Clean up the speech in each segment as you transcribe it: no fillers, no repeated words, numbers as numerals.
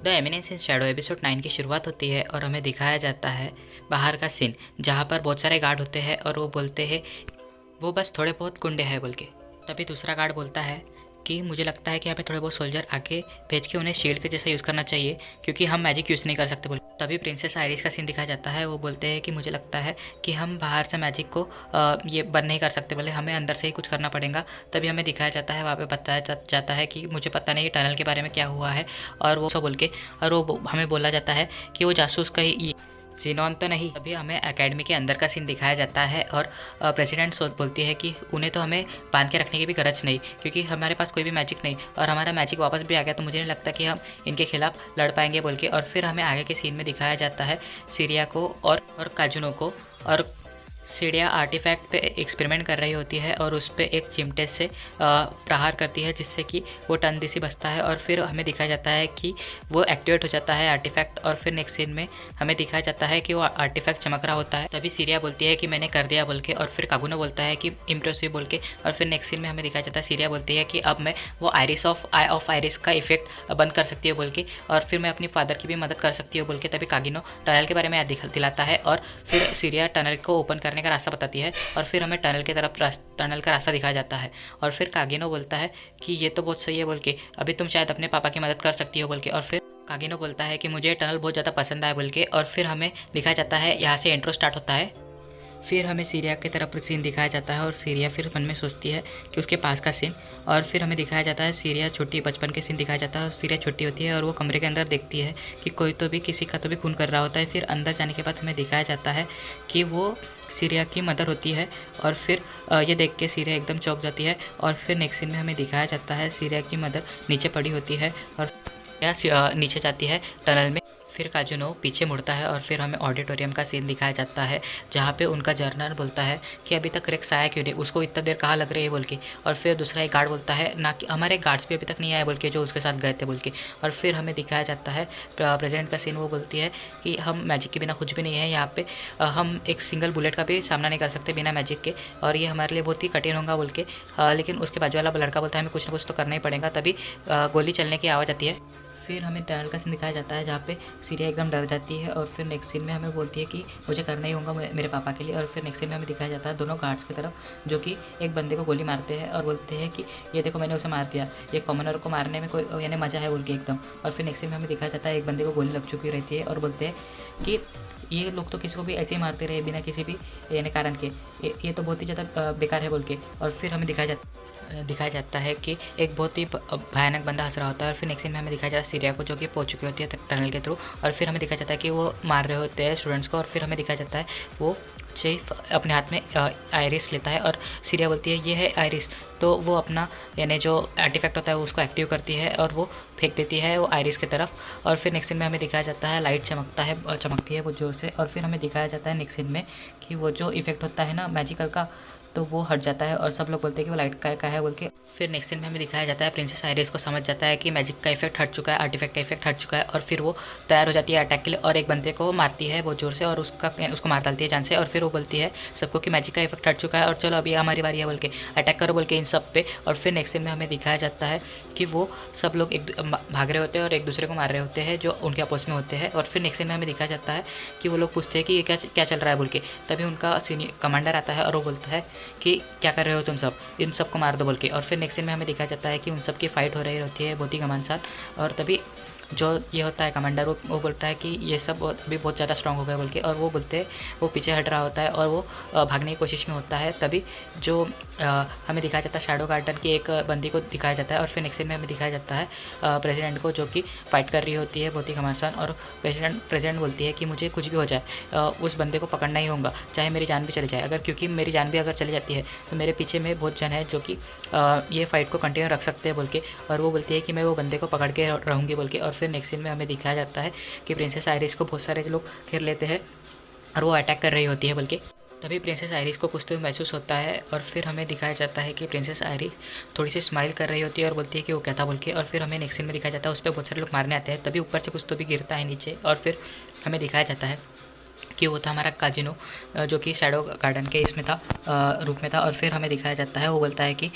The eminence in Shadow episode 9 की शुरुआत होती है और हमें दिखाया जाता है बाहर का सीन, जहाँ पर बहुत सारे गार्ड होते हैं और वो बोलते हैं वो बस थोड़े बहुत गुंडे हैं बोल के। तभी दूसरा गार्ड बोलता है कि मुझे लगता है कि हमें थोड़े बहुत सोल्जर आके भेज के उन्हें शील्ड के जैसा यूज़ करना चाहिए, क्योंकि हम मैजिक यूज़ नहीं कर सकते बोल। तभी प्रिंसेस आयरिस का सीन दिखाया जाता है। वो बोलते हैं कि मुझे लगता है कि हम बाहर से मैजिक को ये बंद नहीं कर सकते बोले, हमें अंदर से ही कुछ करना पड़ेगा। तभी हमें दिखाया जाता है, वहाँ पे बताया जाता है कि मुझे पता नहीं टनल के बारे में क्या हुआ है, और वो सब बोल के और वो हमें बोला जाता है कि वो जासूस का ही जीनॉन तो नहीं। अभी हमें एकेडमी के अंदर का सीन दिखाया जाता है और प्रेसिडेंट बोलती है कि उन्हें तो हमें बांध के रखने की भी गरज नहीं, क्योंकि हमारे पास कोई भी मैजिक नहीं और हमारा मैजिक वापस भी आ गया, तो मुझे नहीं लगता कि हम इनके खिलाफ लड़ पाएंगे बोल के। और फिर हमें आगे के सीन में दिखाया जाता है सीरिया को और काजुनो को, और सीढ़िया आर्टिफैक्ट पे एक्सपेरिमेंट कर रही होती है और उस पर एक चिमटे से प्रहार करती है, जिससे कि वो टंदिसी बचता है। और फिर हमें दिखाया जाता है कि वो एक्टिवेट हो जाता है आर्टिफैक्ट, और फिर नेक्स्ट सीन में हमें दिखाया जाता है कि वो आर्टिफैक्ट चमक रहा होता है। तभी सीरिया बोलती है कि मैंने कर दिया बोल के, और फिर कागुनो बोलता है कि इम्प्रेसिव बोल के। और फिर नेक्स्ट सीन में हमें दिखाया जाता है सीरिया बोलती है कि अब मैं वो आई ऑफ आयरिस का इफेक्ट बंद कर सकती है बोल के, और फिर मैं अपनी फादर की भी मदद कर सकती हूँ बोल के। तभी कागिनो टनल के बारे में याद दिलाता है और फिर सीरिया टनल को ओपन करने का रास्ता बताती है, और फिर हमें टनल की तरफ टनल का रास्ता दिखाया जाता है। और फिर कागिनो बोलता है कि ये तो बहुत सही है बोल के, अभी तुम शायद अपने पापा की मदद कर सकती हो बोल के। और फिर कागिनो बोलता है कि मुझे टनल बहुत ज़्यादा पसंद आया बोल के। और फिर हमें दिखाया जाता है, यहाँ से इंट्रो स्टार्ट होता है। फिर हमें सीरिया की तरफ सीन दिखाया जाता है और सीरिया फिर मन में सोचती है कि उसके पास का सीन, और फिर हमें दिखाया जाता है सीरिया छोटी बचपन के सीन दिखाया जाता है। और सीरिया छोटी होती है और वो कमरे के अंदर देखती है कि कोई तो भी किसी का तो भी खून कर रहा होता है। फिर अंदर जाने के बाद हमें दिखाया जाता है कि वो सीरिया की मदर होती है, और फिर ये देख के सीरिया एकदम चौंक जाती है। और फिर नेक्स्ट सीन में हमें दिखाया जाता है सीरिया की मदर नीचे पड़ी होती है और नीचे जाती है टनल में। फिर काजुनो पीछे मुड़ता है और फिर हमें ऑडिटोरियम का सीन दिखाया जाता है, जहाँ पे उनका जर्नल बोलता है कि अभी तक रेक्स आया क्यों नहीं, उसको इतना देर कहाँ लग रही है बोल के। और फिर दूसरा एक गार्ड बोलता है ना कि हमारे गार्ड्स भी अभी तक नहीं आए बोल के, जो उसके साथ गए थे बोल के। और फिर हमें दिखाया जाता है प्रेसिडेंट का सीन। वो बोलती है कि हम मैजिक के बिना कुछ भी नहीं है यहाँ पे, हम एक सिंगल बुलेट का भी सामना नहीं कर सकते बिना मैजिक के, और ये हमारे लिए बहुत ही कठिन होगा बोल के। लेकिन उसके बाजू वाला लड़का बोलता है हमें कुछ ना कुछ तो करना ही पड़ेगा। तभी गोली चलने की आवाज़ आती है। फिर हमें टनल का सीन दिखाया जाता है, जहाँ पे सीरिया एकदम डर जाती है। और फिर नेक्स्ट सीन में हमें बोलती है कि मुझे करना ही होगा मेरे पापा के लिए। और फिर नेक्स्ट सीन में हमें दिखाया जाता है दोनों गार्ड्स की तरफ, जो कि एक बंदे को गोली मारते हैं और बोलते हैं कि ये देखो मैंने उसे मार दिया, ये कॉमनर को मारने में कोई यानी मज़ा है बोल के एकदम। और फिर नेक्स्ट सीन में हमें दिखाया जाता है एक बंदे को गोली लग चुकी रहती है और बोलते हैं कि ये लोग तो किसी को भी ऐसे ही मारते रहे बिना किसी भी यानी कारण के, ये तो बहुत ही ज़्यादा बेकार है बोल के। और फिर हमें दिखाया जाता है कि एक बहुत ही भयानक बंदा हंस रहा होता है। और फिर नेक्स्ट सीन में हमें दिखाया जाता है सीरिया को, जो कि पहुंच चुकी होती है टनल के थ्रू। और फिर हमें दिखाया जाता है कि वो मार रहे होते हैं स्टूडेंट्स को। और फिर हमें दिखाया जाता है वो चीफ अपने हाथ में आयरिस लेता है और सीरिया बोलती है ये है आयरिस, तो वो अपना यानी जो आर्टिफैक्ट होता है उसको एक्टिव करती है और वो फेंक देती है वो आयरिस की तरफ। और फिर नेक्स्ट सीन में हमें दिखाया जाता है लाइट चमकती है वो जोर से। और फिर हमें दिखाया जाता है नेक्स्ट सीन में कि वो जो इफेक्ट होता है ना मैजिकल का, तो वो हट जाता है और सब लोग बोलते हैं कि वो लाइट का है बोल के। फिर नेक्स्ट सीन में हमें दिखाया जाता है प्रिंसेस आयरिस को समझ जाता है कि मैजिक का इफेक्ट हट चुका है, आर्टिफैक्ट का इफेक्ट हट चुका है। और फिर वो तैयार हो जाती है अटैक के लिए और एक बंदे को मारती है बहुत जोर से और उसको मार डालती है जान से। और फिर वो बोलती है सबको कि मैजिक का इफेक्ट हट चुका है और चलो अभी हमारी बारी है बोल के अटैक करो बोल के इन सब पे। और फिर नेक्स्ट सीन में हमें दिखाया जाता है कि वो सब लोग एक भाग रहे होते हैं और एक दूसरे को मार रहे होते हैं जो उनके आपस में होते हैं। और फिर नेक्स्ट सीन में हमें दिखाया जाता है कि वो लोग पूछते हैं कि ये क्या चल रहा है बोल के। तभी उनका सीनियर कमांडर आता है और वो बोलता है कि क्या कर रहे हो तुम सब, इन सबको मार दो बोल के। और फिर नेक्स्ट सीन में हमें दिखाया जाता है कि उन सब की फाइट हो रही होती है बहुत ही घमासान। और तभी जो ये होता है कमांडर वो बोलता है कि ये सब अभी बहुत ज़्यादा स्ट्रांग हो गए बोल के। और वो बोलते हैं वो पीछे हट रहा होता है और वो भागने की कोशिश में होता है। तभी जो हमें दिखाया जाता है शैडो गार्डन की एक बंदी को दिखाया जाता है। और फिर नेक्स्ट सीन में हमें दिखाया जाता है प्रेसिडेंट को, जो कि फाइट कर रही होती है बहुत ही घमासान। और प्रेसिडेंट बोलती है कि मुझे कुछ भी हो जाए उस बंदे को पकड़ना ही होगा, चाहे मेरी जान भी चली जाए, अगर क्योंकि मेरी जान भी अगर चली जाती है तो मेरे पीछे में बहुत जन है जो कि ये फाइट को कंटिन्यू रख सकते हैं बोल के। और वो बोलती है कि मैं वो बंदे को पकड़ के रहूँगी बोल के। और फिर नेक्स्ट सीन में हमें दिखाया जाता है कि प्रिंसेस आयरिस को बहुत सारे लोग घेर लेते हैं और वो अटैक कर रही होती है बोल के। तभी प्रिंसेस आयरिस को कुछ तो महसूस होता है और फिर हमें दिखाया जाता है कि प्रिंसेस आयरिस थोड़ी सी स्माइल कर रही होती है और बोलती है कि वो क्या था बोल के। और फिर हमें नेक्स्ट सीन में दिखाया जाता है उस पर बहुत सारे लोग मारने आते हैं। तभी ऊपर से कुछ तो भी गिरता है नीचे और फिर हमें दिखाया जाता है कि वो था हमारा काजिनो, जो कि शैडो गार्डन के इसमें था रूप में था। और फिर हमें दिखाया जाता है वो बोलता है कि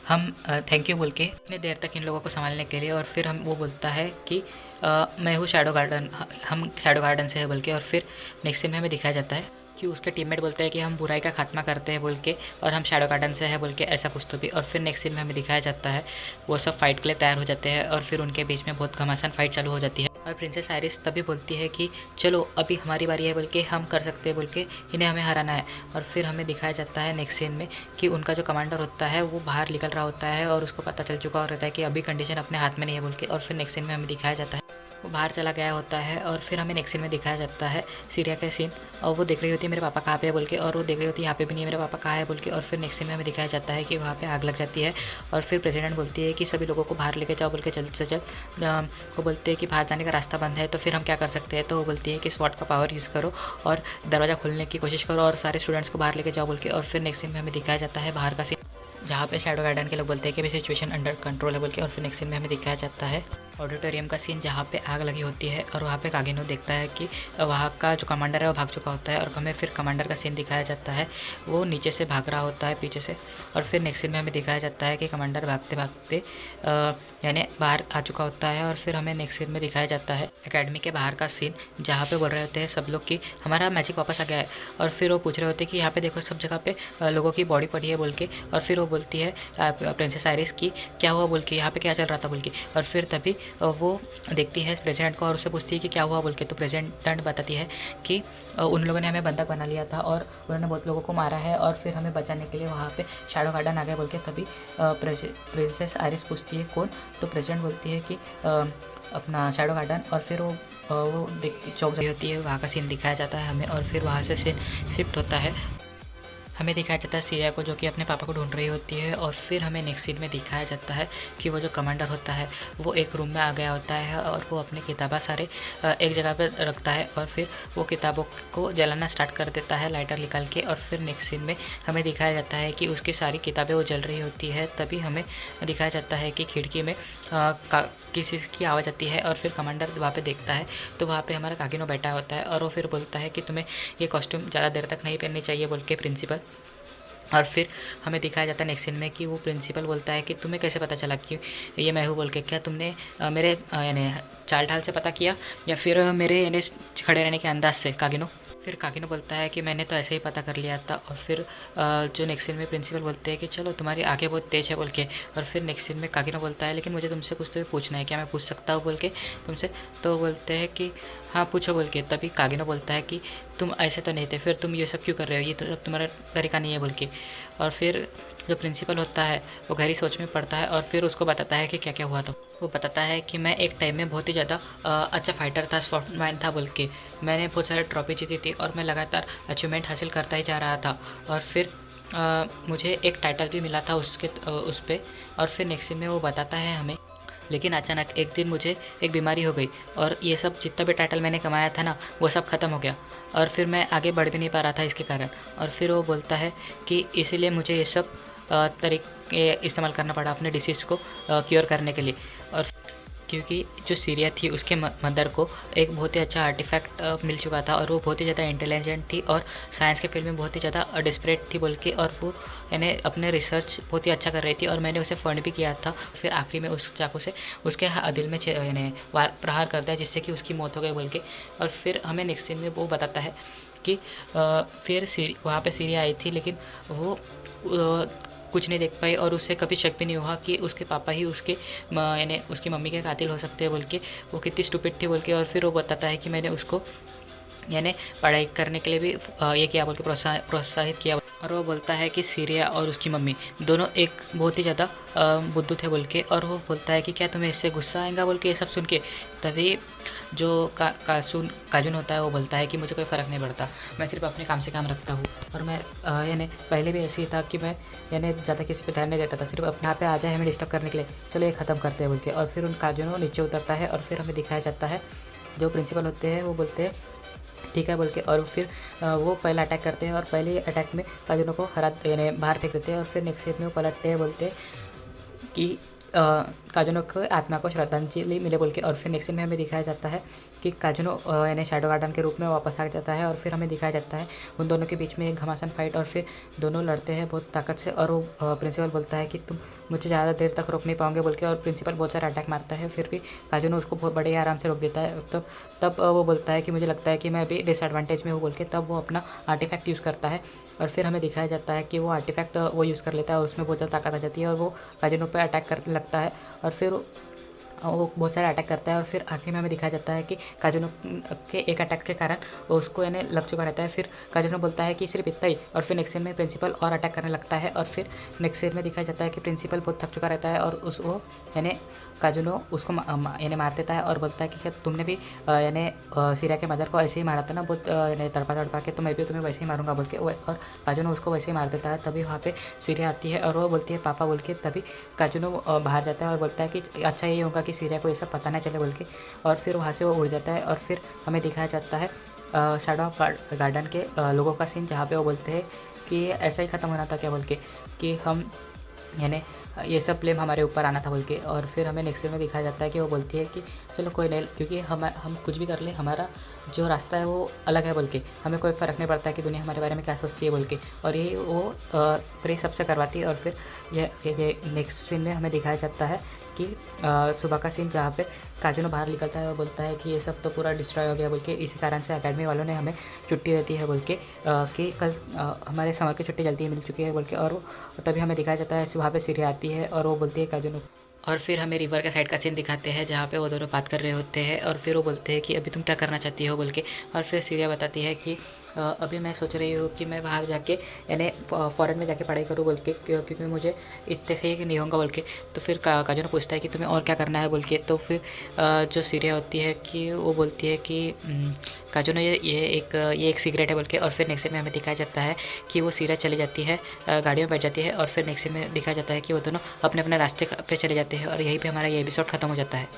हम थैंक यू बोल के इतने देर तक इन लोगों को संभालने के लिए। और फिर वो बोलता है कि मैं हूँ शैडो गार्डन, हम शैडो गार्डन से है बोल के। और फिर नेक्स्ट सीन में हमें दिखाया जाता है कि उसके टीममेट बोलते हैं कि हम बुराई का खात्मा करते हैं बोल के, और हम शैडो गार्डन से है बोल के, ऐसा कुछ तो भी। और फिर नेक्स्ट सीन में हमें दिखाया जाता है वो सब फाइट के लिए तैयार हो जाते हैं और फिर उनके बीच में बहुत घमासान फाइट चालू हो जाती है। और प्रिंसेस आइरिस तभी बोलती है कि चलो अभी हमारी बारी है बोल के, हम कर सकते हैं बोल के, इन्हें हमें हराना है। और फिर हमें दिखाया जाता है नेक्स्ट सीन में कि उनका जो कमांडर होता है वो बाहर निकल रहा होता है और उसको पता चल चुका होता है कि अभी कंडीशन अपने हाथ में नहीं है बोल के। और फिर नेक्स्ट सीन में हमें दिखाया जाता है वो बाहर चला गया होता है। और फिर हमें नेक्स्ट सीन में दिखाया जाता है सीरिया का सीन, और वो देख रही होती है मेरे पापा कहाँ पे है बोल के, और वो देख रही होती है यहाँ पे भी नहीं है मेरे पापा कहाँ है बोल के। और फिर नेक्स्ट सीन में हमें दिखाया जाता है कि वहाँ पे आग लग जाती है और फिर प्रेसिडेंट बोलती है कि सभी लोगों को बाहर लेके जाओ बोल के जल्द से जल्द। वो बोलते हैं कि बाहर जाने का रास्ता बंद है, तो फिर हम क्या कर सकते हैं। तो वो बोलती है कि स्वॉट का पावर यूज़ करो और दरवाज़ा खोलने की कोशिश करो और सारे स्टूडेंट्स को बाहर लेके जाओ बोल के। और फिर नेक्स्ट सीन में हमें दिखाया जाता है बाहर का सीन, जहाँ पे शैडो गार्डन के लोग बोलते हैं कि भाई सिचुएशन अंडर कंट्रोल है बोल के। और फिर नेक्स्ट सीन में हमें दिखाया जाता है ऑडिटोरियम का सीन, जहाँ पे आग लगी होती है और वहाँ पे कागिनो देखता है कि वहाँ का जो कमांडर है वो भाग चुका होता है। और हमें फिर कमांडर का सीन दिखाया जाता है, वो नीचे से भाग रहा होता है पीछे से। और फिर नेक्स्ट सीन में हमें दिखाया जाता है कि कमांडर भागते भागते यानी बाहर आ चुका होता है। और फिर हमें नेक्स्ट सीन में दिखाया जाता है एकेडमी के बाहर का सीन, जहाँ पे बोल रहे होते हैं सब लोग कि हमारा मैजिक वापस आ गया है। और फिर वो पूछ रहे होते हैं कि यहाँ पे देखो सब जगह पे लोगों की बॉडी पड़ी है बोल के। और फिर वो बोलती है प्रिंसेस आइरिस की क्या हुआ बोल के, यहाँ पे क्या चल रहा था बोल के। और फिर तभी वो देखती है प्रेसिडेंट को और उससे पूछती है कि क्या हुआ बोल के। तो प्रेसिडेंट बताती है कि उन लोगों ने हमें बंधक बना लिया था और उन्होंने बहुत लोगों को मारा है और फिर हमें बचाने के लिए वहाँ पे शैडो गार्डन आ गया बोल के। तभी प्रिंसेस आइरिस पूछती है कौन, तो प्रेसिडेंट बोलती है कि अपना शैडो गार्डन। और फिर वो देख चौंक रही होती है, वहाँ का सीन दिखाया जाता है हमें। और फिर वहाँ से सीन शिफ्ट होता है, हमें दिखाया जाता है सीरिया को जो कि अपने पापा को ढूंढ रही होती है। और फिर हमें नेक्स्ट सीन में दिखाया जाता है कि वो जो कमांडर होता है वो एक रूम में आ गया होता है और वो अपने किताबें सारे एक जगह पर रखता है और फिर वो किताबों को जलाना स्टार्ट कर देता है लाइटर निकाल के। और फिर नेक्स्ट सीन में हमें दिखाया जाता है कि उसकी सारी किताबें वो जल रही होती है। तभी हमें दिखाया जाता है कि खिड़की में किसी की आवाज़ आती है और फिर कमांडर वहाँ पे देखता है तो वहाँ पे हमारा कागिनो बैठा होता है और वो फिर बोलता है कि तुम्हें ये कॉस्ट्यूम ज़्यादा देर तक नहीं पहननी चाहिए बोल के प्रिंसिपल। और फिर हमें दिखाया जाता है नेक्स्ट सीन में कि वो प्रिंसिपल बोलता है कि तुम्हें कैसे पता चला कि ये मैं हूँ बोल के, क्या तुमने मेरे यानी चाल ढाल से पता किया या फिर मेरे यानी खड़े रहने के अंदाज से कागिनो। फिर कागिनो बोलता है कि मैंने तो ऐसे ही पता कर लिया था। और फिर जो नेक्स्ट सीन में प्रिंसिपल बोलते हैं कि चलो तुम्हारी आंखें बहुत तेज है बोल के। और फिर नेक्स्ट सीन में कागिनो बोलता है लेकिन मुझे तुमसे कुछ तो भी पूछना है, क्या मैं पूछ सकता हूँ बोल के तुमसे। तो बोलते हैं कि हाँ पूछो बोल के। तभी कागिनो बोलता है कि तुम ऐसे तो नहीं थे, फिर तुम ये सब क्यों कर रहे हो, ये तो सब तुम्हारा तरीका नहीं है बोल के। और फिर जो प्रिंसिपल होता है वो गहरी सोच में पड़ता है और फिर उसको बताता है कि क्या क्या हुआ था। वो बताता है कि मैं एक टाइम में बहुत ही ज़्यादा अच्छा फाइटर था, स्वॉर्डमैन था बोल के। मैंने बहुत सारे ट्रॉफी जीती थी और मैं लगातार अचीवमेंट हासिल करता ही जा रहा था और फिर मुझे एक टाइटल भी मिला था उस पर। और फिर नेक्स्ट सीन में वो बताता है हमें, लेकिन अचानक एक दिन मुझे एक बीमारी हो गई और ये सब जितना भी टाइटल मैंने कमाया था ना वो सब ख़त्म हो गया और फिर मैं आगे बढ़ भी नहीं पा रहा था इसके कारण। और फिर वो बोलता है कि इसीलिए मुझे ये सब तरीके इस्तेमाल करना पड़ा अपने डिसीज़ को क्योर करने के लिए। और क्योंकि जो सीरिया थी उसके मदर को एक बहुत ही अच्छा आर्टिफैक्ट मिल चुका था और वो बहुत ही ज़्यादा इंटेलिजेंट थी और साइंस के फील्ड में बहुत ही ज़्यादा डिस्परेट थी बोल के। और वो यानी अपने रिसर्च बहुत ही अच्छा कर रही थी और मैंने उसे फंड भी किया था। फिर आखिरी में उस चाकू से उसके दिल में यानी वार प्रहार कर दिया जिससे कि उसकी मौत हो गई बोल के। और फिर हमें नेक्स्ट सीन में वो बताता है कि फिर वहाँ पे सीरिया आई थी लेकिन वो कुछ नहीं देख पाई और उससे कभी शक भी नहीं हुआ कि उसके पापा ही उसके यानी उसकी मम्मी के कातिल हो सकते हैं बोल के। वो कितनी स्टूपिड थी बोल के। और फिर वो बताता है कि मैंने उसको यानी पढ़ाई करने के लिए भी ये किया बोल के प्रोत्साहित किया। और वो बोलता है कि सीरिया और उसकी मम्मी दोनों एक बहुत ही ज़्यादा बुद्धू थे बोल के। और वो बोलता है कि क्या तुम्हें इससे गुस्सा आएगा बोल के ये सब सुन के। तभी जो काजुन होता है वो बोलता है कि मुझे कोई फ़र्क नहीं पड़ता, मैं सिर्फ अपने काम से काम रखता हूँ और मैं यानी पहले भी ऐसे ही था कि मैं यानी ज़्यादा किसी पे ध्यान नहीं देता था, सिर्फ अपने यहाँ पे आ जाए हमें डिस्टर्ब करने के लिए, चलो ये ख़त्म करते हैं बोल के। और फिर उन काजुनों नीचे उतरता है और फिर हमें दिखाया जाता है जो प्रिंसिपल होते हैं वो बोलते हैं ठीक है बोल के। और फिर वो पहला अटैक करते हैं और पहले अटैक में काजुनों को यानी बाहर फेंक देते हैं। और फिर नेक्स्ट सीन में वो पलटते हैं, बोलते हैं कि काजुनों को आत्मा को श्रद्धांजलि मिले बोल के। और फिर नेक्स्ट सीन में हमें दिखाया जाता है कि काजुनो यानी शैडो गार्डन के रूप में वापस आ जाता है। और फिर हमें दिखाया जाता है उन दोनों के बीच में एक घमासान फाइट और फिर दोनों लड़ते हैं बहुत ताकत से। और वो प्रिंसिपल बोलता है कि तुम मुझे ज़्यादा देर तक रोक नहीं पाओगे बोल के, और प्रिंसिपल बहुत सारा अटैक मारता है। फिर भी काजुनो उसको बहुत बड़े आराम से रोक देता है। तब वो बोलता है कि मुझे लगता है कि मैं अभी डिसएडवांटेज में हूँ बोल के। तब वो अपना आर्टिफैक्ट यूज़ करता है और फिर हमें दिखाया जाता है कि वो आर्टिफैक्ट वो यूज़ कर लेता है और उसमें बहुत ज़्यादा ताकत आ जाती है और वो काजुनो पे अटैक करने लगता है। और फिर वो बहुत सारे अटैक करता है और फिर आखिर में हमें दिखाया जाता है कि काजुनो के एक अटैक के कारण उसको यानी लग चुका रहता है। फिर काजुनो बोलता है कि सिर्फ इतना ही, और फिर नेक्स्ट सीन में प्रिंसिपल और अटैक करने लगता है। और फिर नेक्स्ट सीन में दिखाया जाता है कि प्रिंसिपल बहुत थक चुका रहता है और वो यानी काजुनो उसको यानी मार देता है और बोलता है कि क्या तुमने भी यानी सीरिया के मदर को ऐसे ही मारा था ना, बहुत यानी तड़पा के, तो मैं भी तुम्हें वैसे ही मारूंगा बोल के। और काजुनो उसको वैसे ही मार देता है। तभी वहाँ पे सीरिया आती है और वो बोलती है पापा बोल के। तभी काजुनो बाहर जाता है और बोलता है कि अच्छा ये होगा कि सीरिया को ये सब पता ना चले बोल के। और फिर वहाँ से वो उड़ जाता है और फिर हमें दिखाया जाता है शैडो ऑफ गार्डन के लोगों का सीन, जहाँ पे वो बोलते हैं कि ऐसा ही ख़त्म होना था क्या बोल के, कि हम यानी ये सब ब्लेम हमारे ऊपर आना था बोल के। और फिर हमें नेक्स्ट में दिखाया जाता है कि वो बोलती है कि चलो कोई नहीं, क्योंकि हम कुछ भी कर ले, हमारा जो रास्ता है वो अलग है बोल के, हमें कोई फ़र्क नहीं पड़ता है कि दुनिया हमारे बारे में क्या सोचती है बोल के। और यही वो प्रे सबसे करवाती है। और फिर ये नेक्स्ट सीन में हमें दिखाया जाता है कि सुबह का सीन, जहाँ पे काजुनो बाहर निकलता है और बोलता है कि ये सब तो पूरा डिस्ट्रॉय हो गया बोल के, इसी कारण से अकेडमी वालों ने हमें छुट्टी देती है बोल के, कि कल हमारे समर की छुट्टी जल्दी मिल चुकी है बोल के। और तभी हमें दिखाया जाता है वहाँ पे सीरिया आती है और वो बोलती है काजुनो। और फिर हमें रिवर के साइड का सीन दिखाते हैं, जहाँ पे वो दोनों बात कर रहे होते हैं। और फिर वो बोलते हैं कि अभी तुम क्या करना चाहती हो बोल के। और फिर सीरिया बताती है कि अभी मैं सोच रही हूँ कि मैं बाहर जाके यानी फ़ॉरेन में जाके पढ़ाई करूँ बोल के, क्योंकि मुझे इतने से ही नहीं होगा बोल के। तो फिर काजुनो पूछता है कि तुम्हें और क्या करना है बोल के। तो फिर जो सीरिया होती है कि वो बोलती है कि काजुनो ये एक सीक्रेट है बोल के। और फिर नेक्स्ट में हमें दिखाया जाता है कि वो सीरिया चली जाती है, गाड़ी में बैठ जाती है। और फिर नेक्स्ट में दिखाया जाता है कि वो दोनों अपने अपने रास्ते पे चले जाते हैं और यहीं पे हमारा ये एपिसोड ख़त्म हो जाता है।